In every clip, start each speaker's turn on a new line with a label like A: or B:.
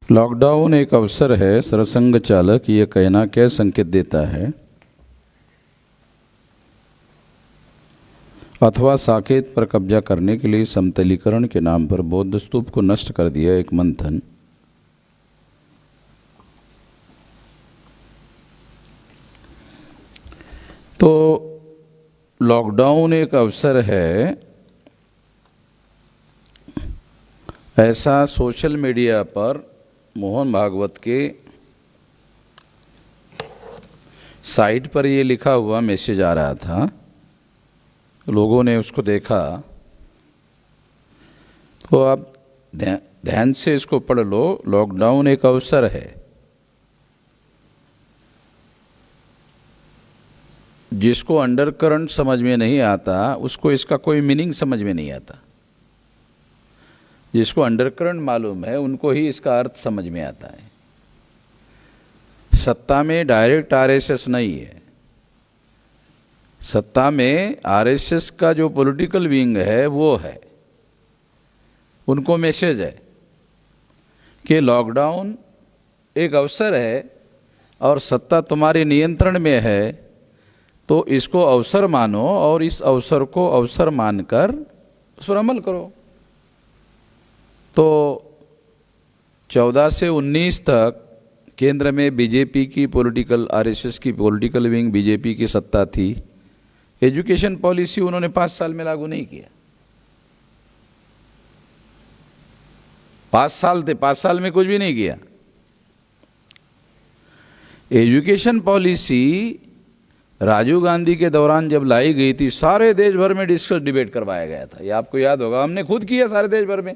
A: Lockdown एक अवसर है, सरसंघ चालक ये कहना क्या संकेत देता है? अथवा साकेत पर कब्जा करने के लिए समतलीकरण के नाम पर बौद्ध स्तूप को नष्ट कर दिया एक मंथन। तो लॉकडाउन एक अवसर है, ऐसा सोशल मीडिया पर मोहन भागवत के साइट पर ये लिखा हुआ मैसेज आ रहा था। लोगों ने उसको देखा, तो आप ध्यान से इसको पढ़ लो। लॉकडाउन एक अवसर है, जिसको अंडरकरंट समझ में नहीं आता उसको इसका कोई मीनिंग समझ में नहीं आता। जिसको अंडरकरंट मालूम है उनको ही इसका अर्थ समझ में आता है। सत्ता में डायरेक्ट आरएसएस नहीं है। सत्ता में आरएसएस का जो पॉलिटिकल विंग है वो है। उनको मैसेज है कि लॉकडाउन एक अवसर है और सत्ता तुम्हारे नियंत्रण में है, तो इसको अवसर मानो और इस अवसर को अवसर मानकर उस पर अमल करो। तो 14 से 19 तक केंद्र में बीजेपी की पॉलिटिकल, आरएसएस की पॉलिटिकल विंग बीजेपी की सत्ता थी। एजुकेशन पॉलिसी उन्होंने 5 साल में लागू नहीं किया। 5 साल थे, 5 साल में कुछ भी नहीं किया। एजुकेशन पॉलिसी राजीव गांधी के दौरान जब लाई गई थी, सारे देश भर में डिस्कस डिबेट करवाया गया था। ये आपको याद होगा, हमने खुद किया सारे देश भर में।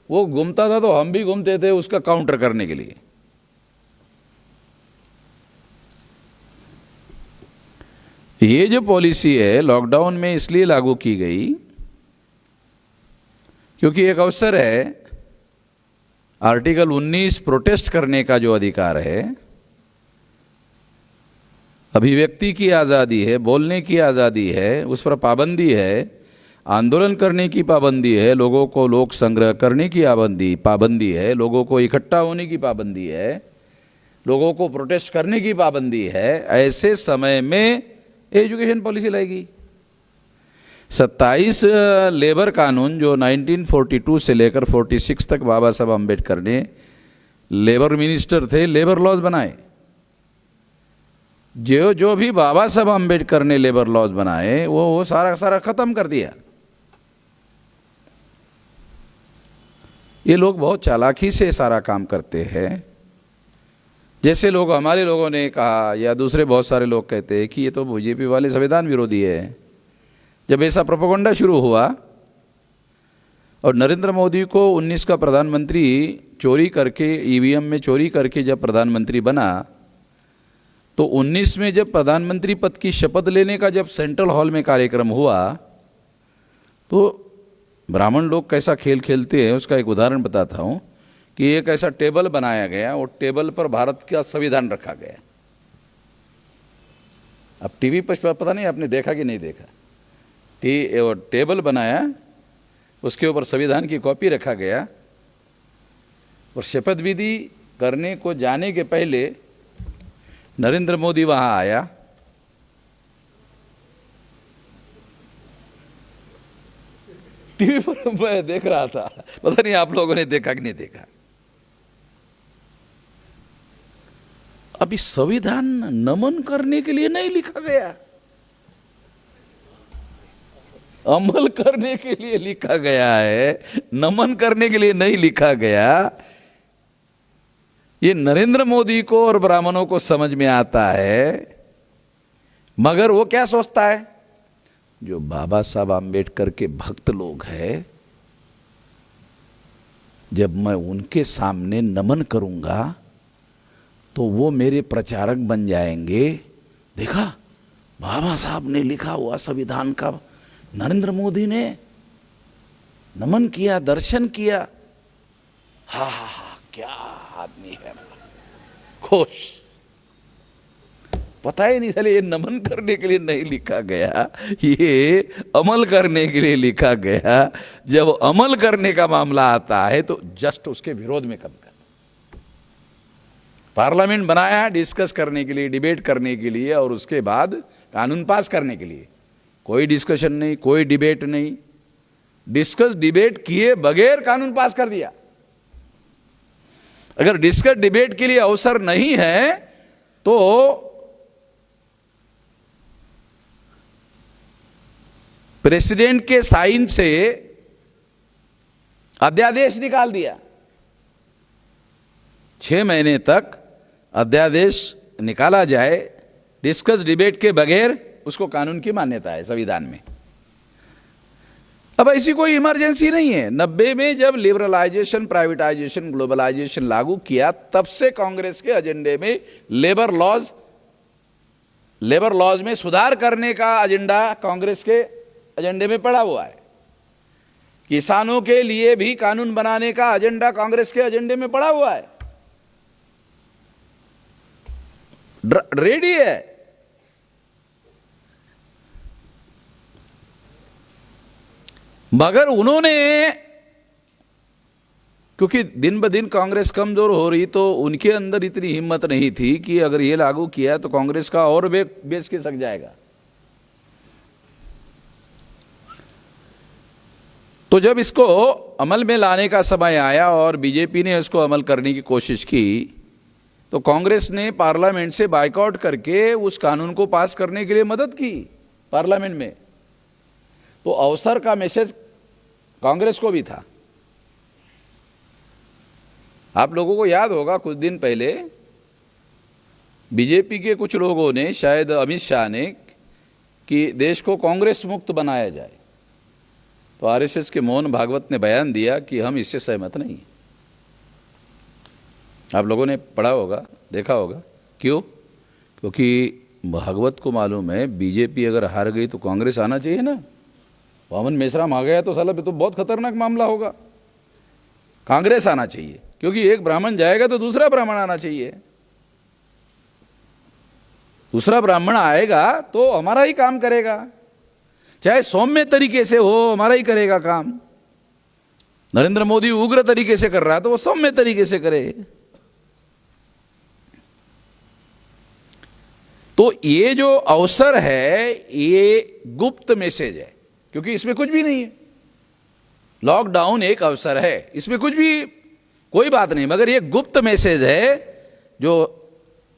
A: वो घूमता था तो हम भी घूमते थे उसका काउंटर करने के लिए। ये जो पॉलिसी है लॉकडाउन में इसलिए लागू की गई क्योंकि एक अवसर है। आर्टिकल 19 प्रोटेस्ट करने का जो अधिकार है, अभिव्यक्ति की आज़ादी है, बोलने की आज़ादी है, उस पर पाबंदी है। आंदोलन करने की पाबंदी है, लोगों को लोक संग्रह करने की पाबंदी है, लोगों को इकट्ठा होने की पाबंदी है, लोगों को प्रोटेस्ट करने की पाबंदी है। ऐसे समय में एजुकेशन पॉलिसी लाएगी। 27 लेबर कानून जो 1942 से लेकर 46 तक बाबा साहब अम्बेडकर ने लेबर मिनिस्टर थे, लेबर लॉज बनाए। जो भी बाबा साहब अम्बेडकर ने लेबर लॉज बनाए वो सारा खत्म कर दिया। ये लोग बहुत चालाकी से सारा काम करते हैं। जैसे हमारे लोगों ने कहा या दूसरे बहुत सारे लोग कहते हैं कि ये तो बीजेपी वाले संविधान विरोधी है। जब ऐसा प्रोपेगेंडा शुरू हुआ और नरेंद्र मोदी को 19 का प्रधानमंत्री चोरी करके, ईवीएम में चोरी करके जब प्रधानमंत्री बना, तो 19 में जब प्रधानमंत्री पद की शपथ लेने का जब सेंट्रल हॉल में कार्यक्रम हुआ, तो ब्राह्मण लोग कैसा खेल खेलते हैं उसका एक उदाहरण बताता हूँ कि एक ऐसा टेबल बनाया गया और टेबल पर भारत का संविधान रखा गया। अब टीवी पर पता नहीं आपने देखा कि नहीं देखा, टेबल बनाया, उसके ऊपर संविधान की कॉपी रखा गया और शपथ विधि करने को जाने के पहले नरेंद्र मोदी वहां आया। टीवी पर मैं देख रहा था, पता नहीं आप लोगों ने देखा कि नहीं देखा। अभी संविधान नमन करने के लिए नहीं लिखा गया, अमल करने के लिए लिखा गया है, नमन करने के लिए नहीं लिखा गया। ये नरेंद्र मोदी को और ब्राह्मणों को समझ में आता है, मगर वो क्या सोचता है, जो बाबा साहब आम्बेडकर के भक्त लोग हैं, जब मैं उनके सामने नमन करूंगा तो वो मेरे प्रचारक बन जाएंगे। देखा, बाबा साहब ने लिखा हुआ संविधान का नरेंद्र मोदी ने नमन किया, दर्शन किया। हा हा हा, क्या आदमी है, खुश। पता ही नहीं चले ये नमन करने के लिए नहीं लिखा गया, ये अमल करने के लिए लिखा गया। जब अमल करने का मामला आता है तो जस्ट उसके विरोध में कम करना। पार्लियामेंट बनाया डिस्कस करने के लिए, डिबेट करने के लिए, और उसके बाद कानून पास करने के लिए। कोई डिस्कशन नहीं, कोई डिबेट नहीं, डिस्कस डिबेट किए बगैर कानून पास कर दिया। अगर डिस्कस डिबेट के लिए अवसर नहीं है तो प्रेसिडेंट के साइन से अध्यादेश निकाल दिया। 6 महीने तक अध्यादेश निकाला जाए डिस्कस डिबेट के बगैर, उसको कानून की मान्यता है संविधान में। अब ऐसी कोई इमरजेंसी नहीं है। 90 में जब लिबरलाइजेशन, प्राइवेटाइजेशन, ग्लोबलाइजेशन लागू किया, तब से कांग्रेस के एजेंडे में लेबर लॉज में सुधार करने का एजेंडा कांग्रेस के एजेंडे में पड़ा हुआ है। किसानों के लिए भी कानून बनाने का एजेंडा कांग्रेस के एजेंडे में पड़ा हुआ है, रेडी है। मगर उन्होंने, क्योंकि दिन ब दिन कांग्रेस कमजोर हो रही, तो उनके अंदर इतनी हिम्मत नहीं थी कि अगर ये लागू किया तो कांग्रेस का और बेस खिसक जाएगा। तो जब इसको अमल में लाने का समय आया और बीजेपी ने इसको अमल करने की कोशिश की, तो कांग्रेस ने पार्लियामेंट से बायकॉट करके उस कानून को पास करने के लिए मदद की पार्लियामेंट में। तो अवसर का मैसेज कांग्रेस को भी था। आप लोगों को याद होगा, कुछ दिन पहले बीजेपी के कुछ लोगों ने, शायद अमित शाह ने, कि देश को कांग्रेस मुक्त बनाया जाए, तो आरएसएस के मोहन भागवत ने बयान दिया कि हम इससे सहमत नहीं। आप लोगों ने पढ़ा होगा, देखा होगा। क्यों? क्योंकि भागवत को मालूम है बीजेपी अगर हार गई तो कांग्रेस आना चाहिए ना। वामन मेश्राम आ गया तो साला तो बहुत खतरनाक मामला होगा। कांग्रेस आना चाहिए, क्योंकि एक ब्राह्मण जाएगा तो दूसरा ब्राह्मण आना चाहिए। दूसरा ब्राह्मण आएगा तो हमारा ही काम करेगा, चाहे सौम्य तरीके से हो, हमारा ही करेगा काम। नरेंद्र मोदी उग्र तरीके से कर रहा है तो वो सौम्य तरीके से करे। तो ये जो अवसर है ये गुप्त मैसेज है, क्योंकि इसमें कुछ भी नहीं है। लॉकडाउन एक अवसर है, इसमें कुछ भी कोई बात नहीं, मगर ये गुप्त मैसेज है। जो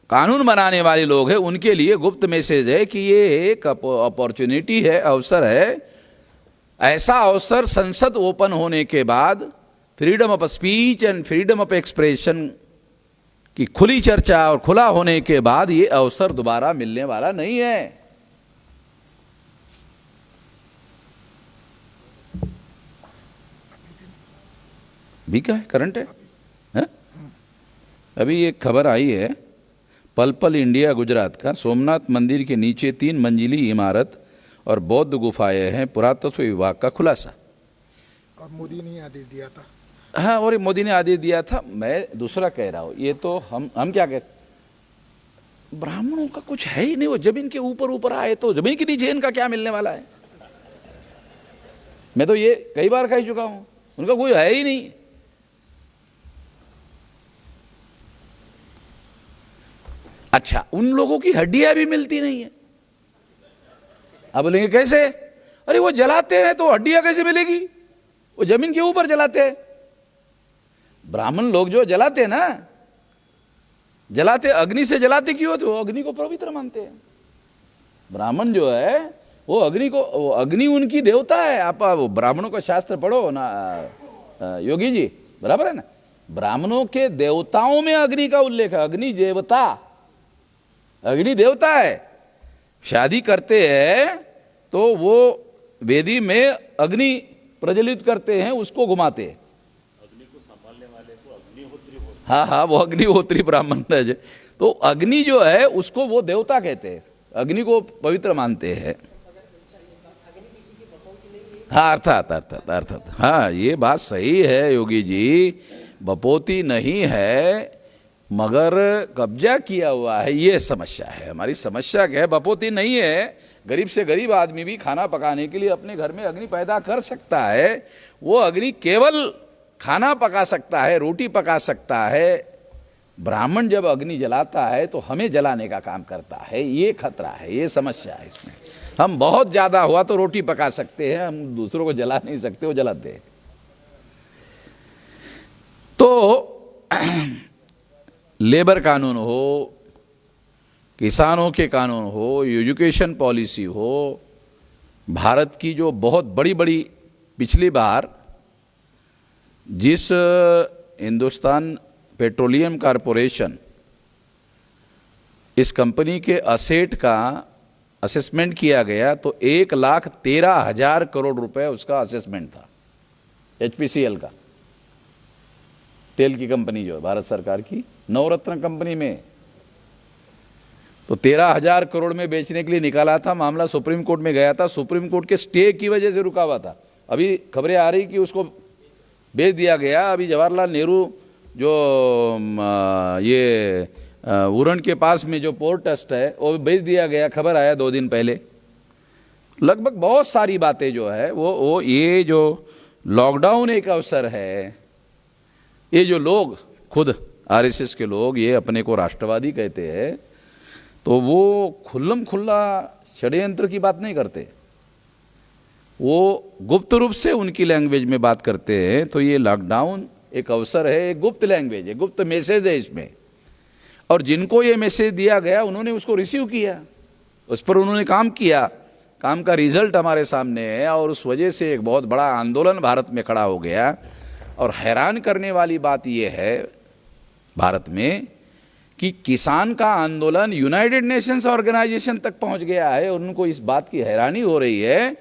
A: कानून बनाने वाले लोग हैं उनके लिए गुप्त मैसेज है कि ये एक अपॉर्चुनिटी है, अवसर है। ऐसा अवसर संसद ओपन होने के बाद, freedom of speech and freedom of expression की खुली चर्चा और खुला होने के बाद ये अवसर दोबारा मिलने वाला नहीं है। भी क्या है, करंट है? अभी एक खबर आई है, पल इंडिया गुजरात का, सोमनाथ मंदिर के नीचे 3 मंजिली इमारत और बौद्ध गुफाएं हैं, पुरातत्व विभाग का खुलासा।
B: और मोदी ने आदेश दिया था।
A: हाँ, और मोदी ने आदेश दिया था। मैं दूसरा कह रहा हूँ, ये तो हम क्या कह, ब्राह्मणों का कुछ है ही नहीं। वो जमीन के ऊपर आए तो जमीन के नीचे इनका क्या मिलने वाला है? मैं तो ये कई बार कह चुका हूं, उनका कोई है ही नहीं। अच्छा, उन लोगों की हड्डियां भी मिलती नहीं है। आप बोलेंगे कैसे? अरे वो जलाते हैं तो हड्डियां कैसे मिलेगी? वो जमीन के ऊपर जलाते हैं। ब्राह्मण लोग जो जलाते हैं ना, जलाते अग्नि से जलाते क्यों? तो अग्नि को पवित्र मानते हैं। ब्राह्मण जो है वो अग्नि को, वो अग्नि उनकी देवता है। आप ब्राह्मणों का शास्त्र पढ़ो ना योगी जी, बराबर है ना। ब्राह्मणों के देवताओं में अग्नि का उल्लेख है। अग्नि देवता, अग्नि देवता है। शादी करते हैं तो वो वेदी में अग्नि प्रज्वलित करते हैं, उसको घुमाते हैं। अग्नि को संभालने वाले को अग्निहोत्री होते हैं। हाँ, वो अग्निहोत्री ब्राह्मण है। तो अग्नि जो है उसको वो देवता कहते हैं, अग्नि को पवित्र मानते हैं। हाँ, अर्थात हाँ, ये बात सही है योगी जी, बपोती नहीं है मगर कब्जा किया हुआ है, ये समस्या है। हमारी समस्या क्या है? बपोती नहीं है। गरीब से गरीब आदमी भी खाना पकाने के लिए अपने घर में अग्नि पैदा कर सकता है। वो अग्नि केवल खाना पका सकता है, रोटी पका सकता है, ब्राह्मण जब अग्नि जलाता है तो हमें जलाने का काम करता है, ये खतरा है, ये समस्या है इसमें। हम बहुत ज़्यादा हुआ तो रोटी पका सकते हैं, हम दूसरों को जला नहीं सकते, वो जलाते हैं। तो लेबर कानून हो, किसानों के कानून हो, एजुकेशन पॉलिसी हो, भारत की जो बहुत बड़ी बड़ी पिछली बार जिस हिंदुस्तान पेट्रोलियम कॉरपोरेशन इस कंपनी के असेट का असेसमेंट किया गया तो 1,13,000 करोड़ रुपए उसका असेसमेंट था, HPCL का, तेल की कंपनी जो है भारत सरकार की, नवरत्न कंपनी में। तो 13,000 करोड़ में बेचने के लिए निकाला था, मामला सुप्रीम कोर्ट में गया था, सुप्रीम कोर्ट के स्टे की वजह से रुका हुआ था। अभी खबरें आ रही कि उसको बेच दिया गया। अभी जवाहरलाल नेहरू जो ये उरण के पास में जो पोर्ट ट्रस्ट है वो बेच दिया गया, खबर आया 2 दिन पहले। लगभग बहुत सारी बातें जो है वो ये जो लॉकडाउन एक अवसर है, ये जो लोग खुद RSS के लोग ये अपने को राष्ट्रवादी कहते हैं, तो वो खुल्लम खुल्ला षड्यंत्र की बात नहीं करते, वो गुप्त रूप से उनकी लैंग्वेज में बात करते हैं। तो ये लॉकडाउन एक अवसर है, एक गुप्त लैंग्वेज है, गुप्त मैसेज है इसमें। और जिनको ये मैसेज दिया गया उन्होंने उसको रिसीव किया, उस पर उन्होंने काम किया, काम का रिजल्ट हमारे सामने है। और उस वजह से एक बहुत बड़ा आंदोलन भारत में खड़ा हो गया। और हैरान करने वाली बात यह है भारत में कि किसान का आंदोलन यूनाइटेड नेशंस ऑर्गेनाइजेशन तक पहुंच गया है। और उनको इस बात की हैरानी हो रही है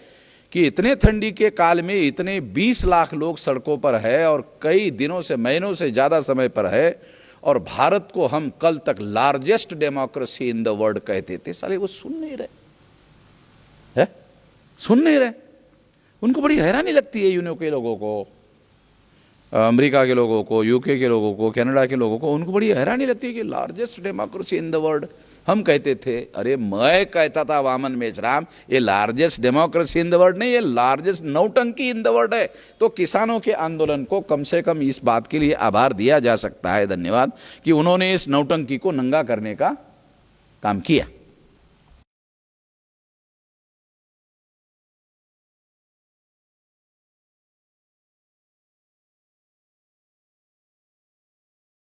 A: कि इतने ठंडी के काल में इतने 20 लाख लोग सड़कों पर है और कई दिनों से, महीनों से ज़्यादा समय पर है। और भारत को हम कल तक largest democracy in the world कहते थे, साले वो सुन नहीं रहे है, सुन नहीं रहे। उनको बड़ी हैरानी लगती है यूएन के लोगों को, अमेरिका के लोगों को, UK के लोगों को, कनाडा के लोगों को, उनको बड़ी हैरानी लगती है कि largest democracy in the world. हम कहते थे, अरे मैं कहता था वामन मेश्राम, ये largest democracy in the world नहीं, ये लार्जेस्ट नौटंकी इन द वर्ल्ड है। तो किसानों के आंदोलन को कम से कम इस बात के लिए आभार दिया जा सकता है, धन्यवाद, कि उन्होंने इस नौटंकी को नंगा करने का काम किया।